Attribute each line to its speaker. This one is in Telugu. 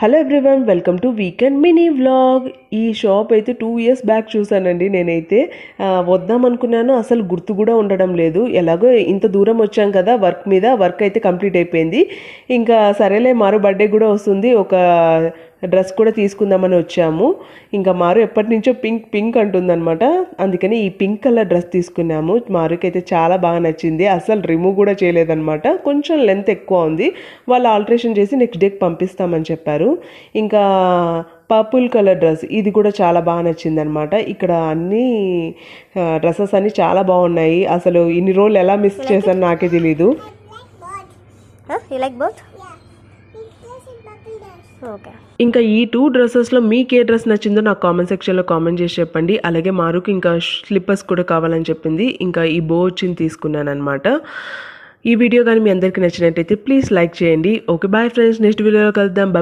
Speaker 1: Hello everyone, welcome to weekend mini vlog. ఈ షాప్ అయితే 2 years బ్యాక్ చూసానండి. నేనైతే వద్దాం అనుకున్నాను, అసలు గుర్తు కూడా ఉండడం లేదు. ఎలాగో ఇంత దూరం వచ్చాం కదా, వర్క్ అయితే కంప్లీట్ అయిపోయింది. ఇంకా సరేలే, మారు బర్త్డే కూడా వస్తుంది, ఒక డ్రెస్ కూడా తీసుకుందామని వచ్చాము. ఇంకా మారు ఎప్పటి నుంచో పింక్ అంటుందన్నమాట. అందుకని ఈ పింక్ కలర్ డ్రెస్ తీసుకున్నాము. మారుకి అయితే చాలా బాగా నచ్చింది. అసలు రిమూవ్ కూడా చేయలేదన్నమాట. కొంచెం లెంత్ ఎక్కువ ఉంది, వాళ్ళు ఆల్టరేషన్ చేసి నెక్స్ట్ డేకి పంపిస్తామని చెప్పారు. ఇంకా పర్పుల్ కలర్ డ్రెస్, ఇది కూడా చాలా బాగా నచ్చింది అనమాట. ఇక్కడ అన్ని డ్రెస్సెస్ అన్నీ చాలా బాగున్నాయి. అసలు ఇన్ని రోజులు ఎలా మిస్ చేశాను నాకే తెలీదు. ఇంకా ఈ 2 డ్రెస్సెస్లో మీకు ఏ డ్రెస్ నచ్చిందో నాకు కామెంట్ సెక్షన్లో కామెంట్ చేసి చెప్పండి. అలాగే మారుకు ఇంకా స్లిప్పర్స్ కూడా కావాలని చెప్పింది. ఇంకా ఈ బో వచ్చింది తీసుకున్నాను అనమాట. ఈ వీడియో కానీ మీ అందరికీ నచ్చినట్టయితే ప్లీజ్ లైక్ చేయండి. ఓకే, బాయ్ ఫ్రెండ్స్, నెక్స్ట్ వీడియోలో కలుద్దాం.